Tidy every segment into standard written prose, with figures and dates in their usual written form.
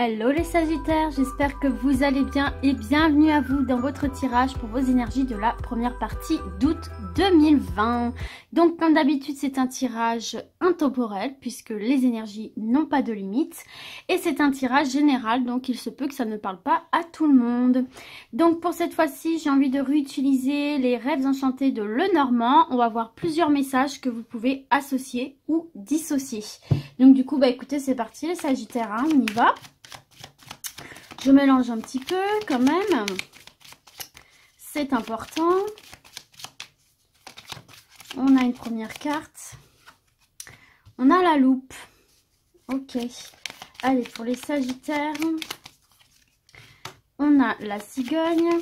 Hello les Sagittaires, j'espère que vous allez bien et bienvenue à vous dans votre tirage pour vos énergies de la première partie d'août 2020. Donc comme d'habitude c'est un tirage intemporel puisque les énergies n'ont pas de limite et c'est un tirage général donc il se peut que ça ne parle pas à tout le monde. Donc pour cette fois-ci j'ai envie de réutiliser les rêves enchantés de Lenormand. On va voir plusieurs messages que vous pouvez associer ou dissocier. Donc du coup écoutez c'est parti les Sagittaires, hein, on y va. Je mélange un petit peu quand même, c'est important. On a une première carte, on a la loupe. Ok, allez pour les Sagittaires, on a la cigogne,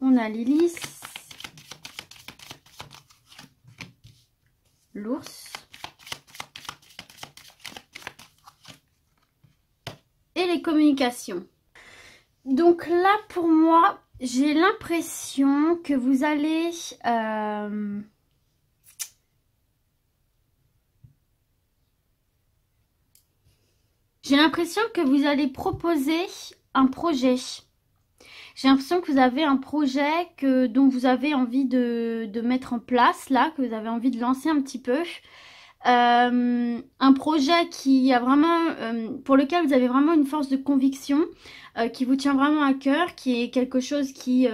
on a l'hélice, l'ours et les communications. Donc là pour moi j'ai l'impression que vous allez proposer un projet. J'ai l'impression que vous avez un projet dont vous avez envie de mettre en place là, que vous avez envie de lancer un petit peu. Un projet qui a vraiment, pour lequel vous avez vraiment une force de conviction, qui vous tient vraiment à cœur, qui est quelque chose qui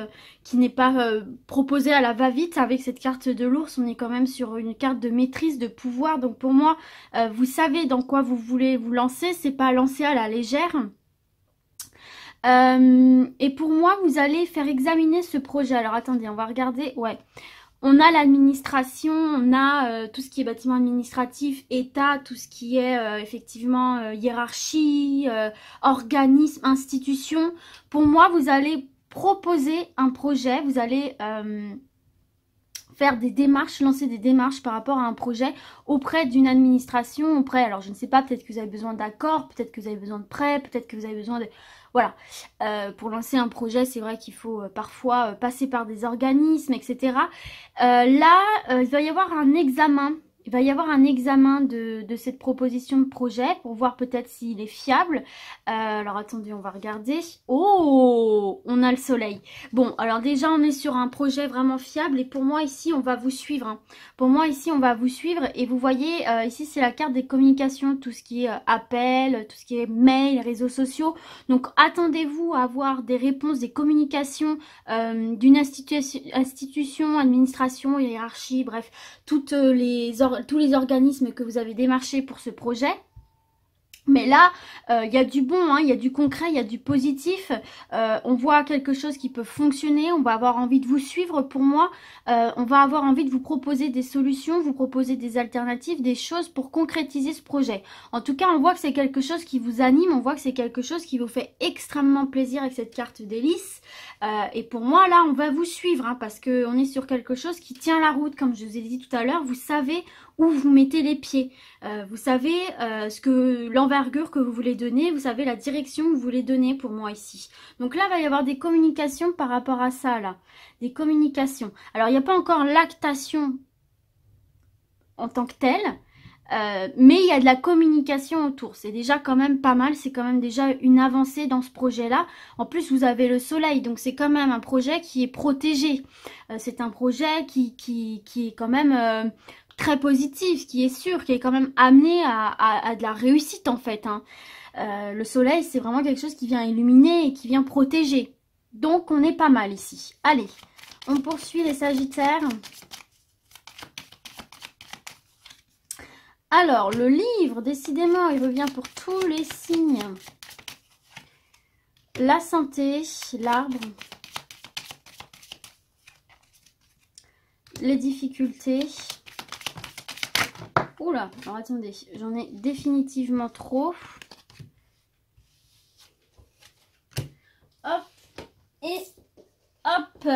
n'est pas proposé à la va-vite. Avec cette carte de l'ours, on est quand même sur une carte de maîtrise, de pouvoir. Donc pour moi, vous savez dans quoi vous voulez vous lancer, c'est pas lancer à la légère. Et pour moi, vous allez faire examiner ce projet. Alors attendez, on va regarder. Ouais. On a l'administration, on a tout ce qui est bâtiment administratif, État, tout ce qui est effectivement hiérarchie, organisme, institution. Pour moi, vous allez proposer un projet, vous allez faire des démarches, lancer des démarches par rapport à un projet auprès d'une administration, alors je ne sais pas, peut-être que vous avez besoin d'accord, peut-être que vous avez besoin de prêt, peut-être que vous avez besoin de... Voilà, pour lancer un projet, c'est vrai qu'il faut parfois passer par des organismes, etc. Là, il va y avoir un examen. Il va y avoir un examen de cette proposition de projet pour voir peut-être s'il est fiable. Alors attendez, on va regarder. Oh, on a le soleil. Bon, alors déjà on est sur un projet vraiment fiable et pour moi ici on va vous suivre. Hein. Pour moi ici on va vous suivre et vous voyez ici c'est la carte des communications, tout ce qui est appel, tout ce qui est mail, réseaux sociaux. Donc attendez-vous à avoir des réponses, des communications d'une institution, administration, hiérarchie, bref, tous les organismes que vous avez démarchés pour ce projet. Mais là, il y a du bon, hein, il y a du concret, il y a du positif. On voit quelque chose qui peut fonctionner. On va avoir envie de vous suivre. Pour moi, on va avoir envie de vous proposer des solutions, vous proposer des alternatives, des choses pour concrétiser ce projet. En tout cas, on voit que c'est quelque chose qui vous anime. On voit que c'est quelque chose qui vous fait extrêmement plaisir avec cette carte d'hélice. Et pour moi, là, on va vous suivre hein, parce qu'on est sur quelque chose qui tient la route. Comme je vous ai dit tout à l'heure, vous savez où vous mettez les pieds. Vous savez l'envergure que vous voulez donner, vous savez la direction que vous voulez donner pour moi ici. Donc là, il va y avoir des communications par rapport à ça, là. Des communications. Alors, il n'y a pas encore l'actation en tant que telle, mais il y a de la communication autour. C'est déjà quand même pas mal, c'est quand même déjà une avancée dans ce projet-là. En plus, vous avez le soleil, donc c'est quand même un projet qui est protégé. C'est un projet qui est quand même... très positif, qui est sûr, qui est quand même amené à de la réussite en fait. Hein. Le soleil, c'est vraiment quelque chose qui vient illuminer et qui vient protéger. Donc, on est pas mal ici. Allez, on poursuit les Sagittaires. Alors, le livre, décidément, il revient pour tous les signes. La santé, l'arbre, les difficultés... Oula, alors attendez, j'en ai définitivement trop. Hop, et hop.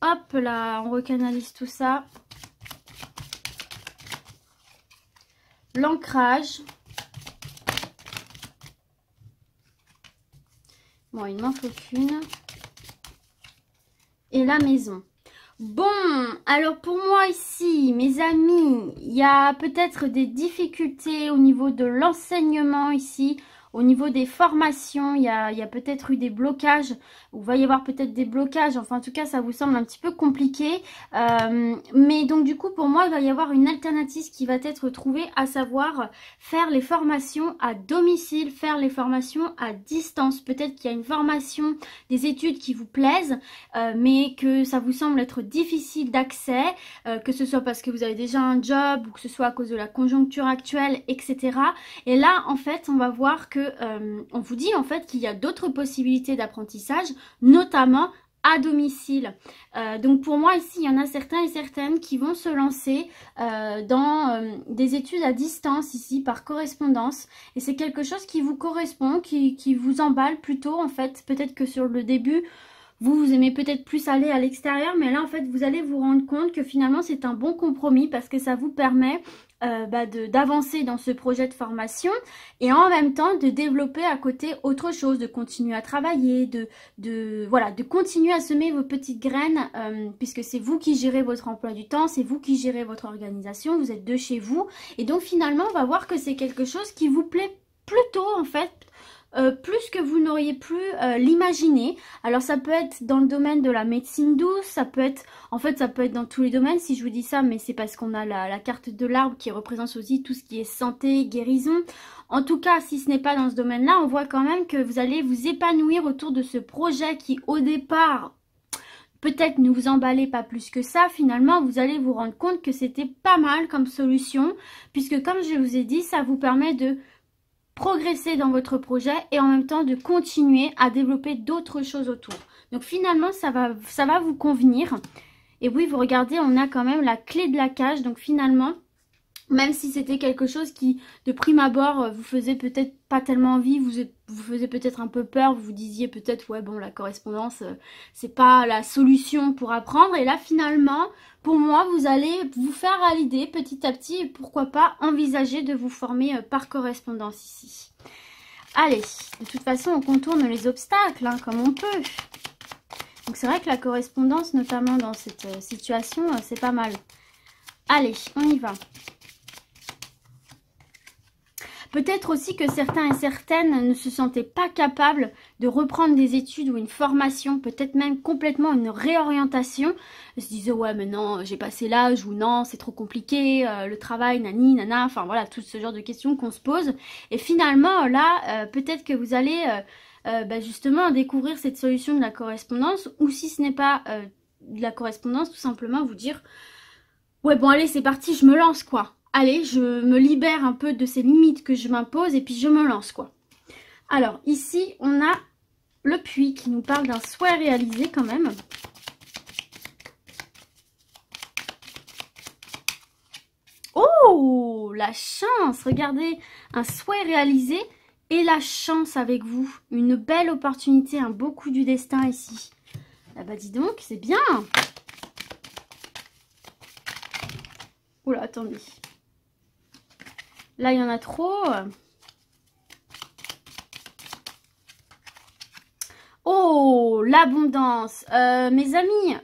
Hop là, on recanalise tout ça. L'ancrage. Bon, il ne m'en faut qu'une. Et la maison. Bon, alors pour moi ici, mes amis, il y a peut-être des difficultés au niveau de l'enseignement ici. Au niveau des formations, il y a peut-être eu des blocages, ou va y avoir peut-être des blocages, enfin en tout cas ça vous semble un petit peu compliqué. Mais donc du coup pour moi il va y avoir une alternative qui va être trouvée, à savoir faire les formations à domicile, faire les formations à distance. Peut-être qu'il y a une formation, des études qui vous plaisent, mais que ça vous semble être difficile d'accès, que ce soit parce que vous avez déjà un job, ou que ce soit à cause de la conjoncture actuelle, etc. Et là en fait on va voir que on vous dit en fait qu'il y a d'autres possibilités d'apprentissage, notamment à domicile. Donc pour moi ici il y en a certains et certaines qui vont se lancer dans des études à distance ici par correspondance, et c'est quelque chose qui vous correspond, qui vous emballe plutôt en fait. Peut-être que sur le début vous aimez peut-être plus aller à l'extérieur, mais là en fait vous allez vous rendre compte que finalement c'est un bon compromis, parce que ça vous permet d'avancer dans ce projet de formation et en même temps de développer à côté autre chose, de continuer à travailler, voilà, de continuer à semer vos petites graines, puisque c'est vous qui gérez votre emploi du temps, c'est vous qui gérez votre organisation, vous êtes de chez vous, et donc finalement on va voir que c'est quelque chose qui vous plaît plutôt en fait, plus que vous n'auriez pu l'imaginer. Alors ça peut être dans le domaine de la médecine douce, ça peut être, en fait ça peut être dans tous les domaines si je vous dis ça, mais c'est parce qu'on a la carte de l'arbre qui représente aussi tout ce qui est santé, guérison. En tout cas, si ce n'est pas dans ce domaine-là, on voit quand même que vous allez vous épanouir autour de ce projet qui au départ peut-être ne vous emballez pas plus que ça. Finalement vous allez vous rendre compte que c'était pas mal comme solution, puisque comme je vous ai dit, ça vous permet de progresser dans votre projet et en même temps de continuer à développer d'autres choses autour. Donc finalement ça va vous convenir. Et oui, vous regardez, on a quand même la clé de la cage. Donc finalement, même si c'était quelque chose qui de prime abord vous faisait peut-être pas tellement envie, vous faisait peut-être un peu peur, vous vous disiez peut-être ouais bon, la correspondance c'est pas la solution pour apprendre, et là finalement pour moi vous allez vous faire à l'idée petit à petit, et pourquoi pas envisager de vous former par correspondance ici. Allez, de toute façon on contourne les obstacles hein, comme on peut. Donc c'est vrai que la correspondance, notamment dans cette situation, c'est pas mal. Allez, on y va. Peut-être aussi que certains et certaines ne se sentaient pas capables de reprendre des études ou une formation, peut-être même complètement une réorientation. Ils se disaient ouais mais non, j'ai passé l'âge, ou non c'est trop compliqué, le travail, nani, nana, enfin voilà, tout ce genre de questions qu'on se pose. Et finalement là, peut-être que vous allez justement découvrir cette solution de la correspondance, ou si ce n'est pas de la correspondance, tout simplement vous dire ouais bon allez c'est parti, je me lance quoi. Allez, je me libère un peu de ces limites que je m'impose et puis je me lance quoi. Alors ici, on a le puits qui nous parle d'un souhait réalisé quand même. Oh, la chance! Regardez, un souhait réalisé et la chance avec vous. Une belle opportunité, un beau coup du destin ici. Ah bah dis donc, c'est bien! Oula, attendez. Là, il y en a trop. Oh, l'abondance. Mes amis,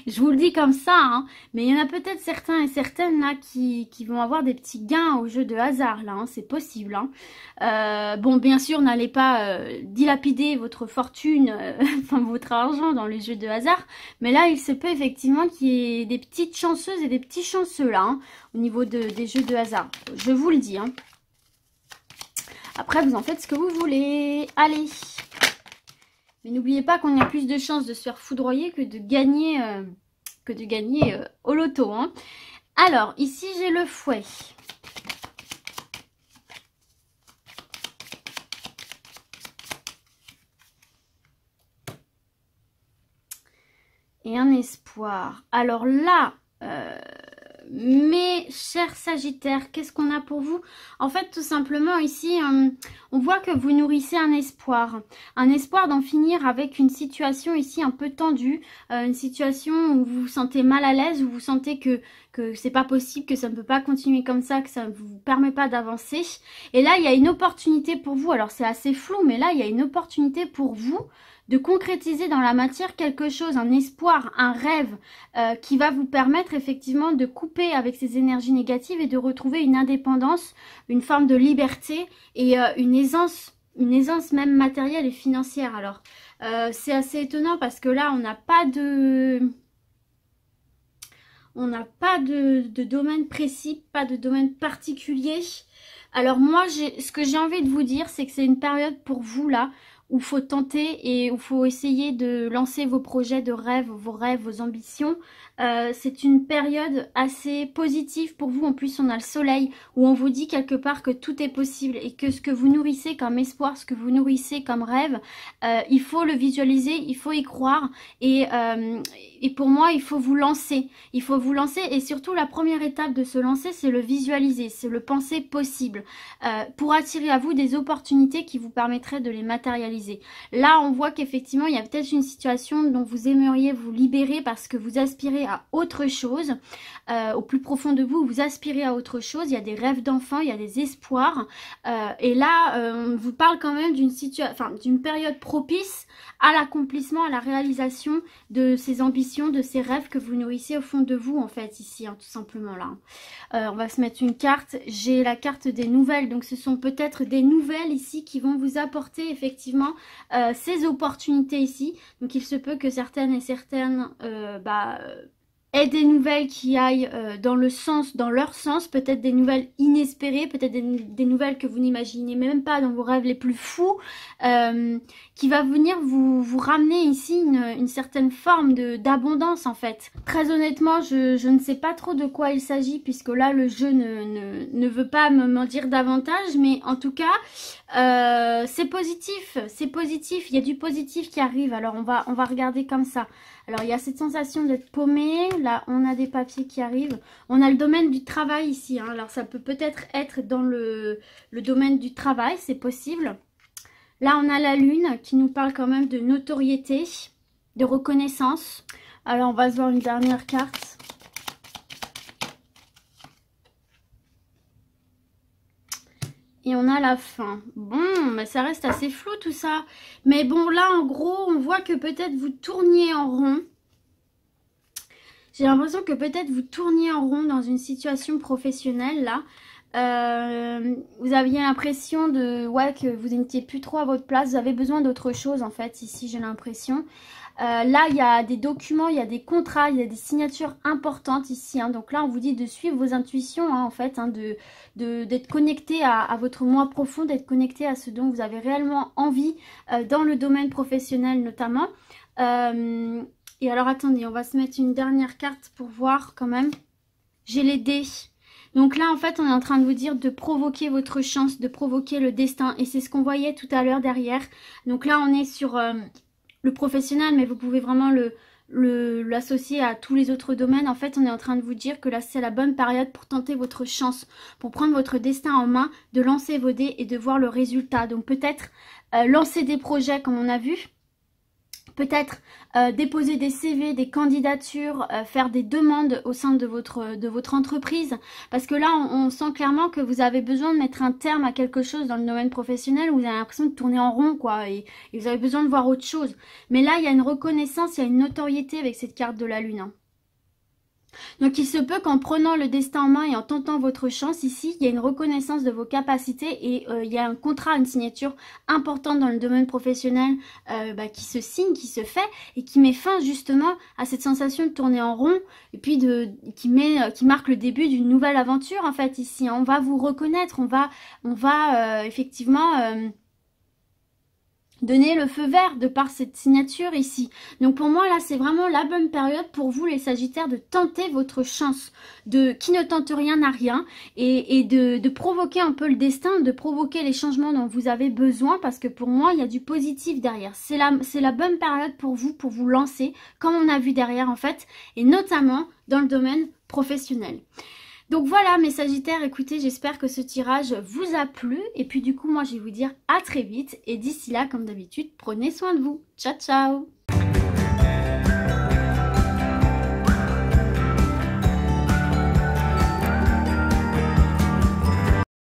je vous le dis comme ça, hein, mais il y en a peut-être certains et certaines là qui vont avoir des petits gains au jeu de hasard, là, hein, c'est possible. Hein. Bon, bien sûr, n'allez pas dilapider votre fortune, enfin votre argent dans les jeux de hasard, mais là, il se peut effectivement qu'il y ait des petites chanceuses et des petits chanceux là, hein, au niveau des jeux de hasard. Je vous le dis. Hein. Après, vous en faites ce que vous voulez. Allez. Mais n'oubliez pas qu'on a plus de chances de se faire foudroyer que de gagner au loto. Hein. Alors, ici, j'ai le fouet. Et un espoir. Alors là, mes chers Sagittaires, qu'est-ce qu'on a pour vous? En fait, tout simplement, ici, on voit que vous nourrissez un espoir d'en finir avec une situation ici un peu tendue, une situation où vous vous sentez mal à l'aise, où vous sentez que c'est pas possible, que ça ne peut pas continuer comme ça, que ça ne vous permet pas d'avancer. Et là, il y a une opportunité pour vous. Alors, c'est assez flou, mais là, il y a une opportunité pour vous de concrétiser dans la matière quelque chose, un espoir, un rêve qui va vous permettre effectivement de couper avec ces énergies négatives et de retrouver une indépendance, une forme de liberté et une aisance même matérielle et financière. Alors, c'est assez étonnant parce que là, on n'a pas de domaine précis, pas de domaine particulier. Alors moi, ce que j'ai envie de vous dire, c'est que c'est une période pour vous là, où il faut tenter et où il faut essayer de lancer vos projets de rêve, vos ambitions. C'est une période assez positive pour vous. En plus, on a le soleil où on vous dit quelque part que tout est possible et que ce que vous nourrissez comme espoir, ce que vous nourrissez comme rêve, il faut le visualiser, il faut y croire et pour moi, il faut vous lancer. Il faut vous lancer et surtout la première étape de se lancer, c'est le visualiser, c'est le penser possible pour attirer à vous des opportunités qui vous permettraient de les matérialiser. Là, on voit qu'effectivement, il y a peut-être une situation dont vous aimeriez vous libérer parce que vous aspirez à autre chose. Au plus profond de vous, vous aspirez à autre chose. Il y a des rêves d'enfants, il y a des espoirs. Et là, on vous parle quand même d'une période propice à l'accomplissement, à la réalisation de ces ambitions, de ces rêves que vous nourrissez au fond de vous, en fait, ici, hein, tout simplement là. On va se mettre une carte. J'ai la carte des nouvelles, donc ce sont peut-être des nouvelles ici qui vont vous apporter effectivement ces opportunités ici. Donc il se peut que certaines et certaines aient des nouvelles qui aillent dans leur sens, peut-être des nouvelles inespérées, peut-être des nouvelles que vous n'imaginez même pas dans vos rêves les plus fous, qui va venir vous ramener ici une certaine forme d'abondance en fait. Très honnêtement, je ne sais pas trop de quoi il s'agit puisque là le jeu ne veut pas m'en dire davantage, mais en tout cas c'est positif, il y a du positif qui arrive. Alors on va regarder comme ça. Alors, il y a cette sensation d'être paumé. Là, on a des papiers qui arrivent. On a le domaine du travail ici. Hein. Alors, ça peut peut-être être dans le domaine du travail. C'est possible. Là, on a la lune qui nous parle quand même de notoriété, de reconnaissance. Alors, on va se voir une dernière carte. Et on a la fin. Bon, mais ça reste assez flou tout ça. Mais bon, là, en gros, on voit que peut-être vous tourniez en rond. J'ai l'impression que peut-être vous tourniez en rond dans une situation professionnelle, là. Vous aviez l'impression que vous n'étiez plus trop à votre place. Vous avez besoin d'autre chose, en fait, ici, j'ai l'impression. Là, il y a des documents, il y a des contrats, il y a des signatures importantes ici. Hein. Donc là, on vous dit de suivre vos intuitions, hein, en fait, hein, d'être connecté à votre moi profond, d'être connecté à ce dont vous avez réellement envie dans le domaine professionnel notamment. Et alors, attendez, on va se mettre une dernière carte pour voir quand même. J'ai les dés. Donc là, en fait, on est en train de vous dire de provoquer votre chance, de provoquer le destin. Et c'est ce qu'on voyait tout à l'heure derrière. Donc là, on est sur le professionnel, mais vous pouvez vraiment l'associer à tous les autres domaines. En fait, on est en train de vous dire que là, c'est la bonne période pour tenter votre chance, pour prendre votre destin en main, de lancer vos dés et de voir le résultat. Donc peut-être lancer des projets comme on a vu. Peut-être déposer des CV, des candidatures, faire des demandes au sein de votre entreprise. Parce que là, on sent clairement que vous avez besoin de mettre un terme à quelque chose dans le domaine professionnel où vous avez l'impression de tourner en rond, quoi. Et vous avez besoin de voir autre chose. Mais là, il y a une reconnaissance, il y a une notoriété avec cette carte de la lune. Hein. Donc il se peut qu'en prenant le destin en main et en tentant votre chance ici, il y a une reconnaissance de vos capacités et il y a un contrat, une signature importante dans le domaine professionnel qui se signe, qui se fait et qui met fin justement à cette sensation de tourner en rond et puis qui marque le début d'une nouvelle aventure en fait ici. Hein. On va vous reconnaître, on va effectivement donner le feu vert de par cette signature ici. Donc pour moi là c'est vraiment la bonne période pour vous les Sagittaires de tenter votre chance, qui ne tente rien n'a rien et de provoquer un peu le destin, de provoquer les changements dont vous avez besoin parce que pour moi il y a du positif derrière. C'est la bonne période pour vous lancer comme on a vu derrière en fait et notamment dans le domaine professionnel. Donc voilà mes Sagittaires, écoutez, j'espère que ce tirage vous a plu. Et puis du coup, moi je vais vous dire à très vite. Et d'ici là, comme d'habitude, prenez soin de vous. Ciao, ciao!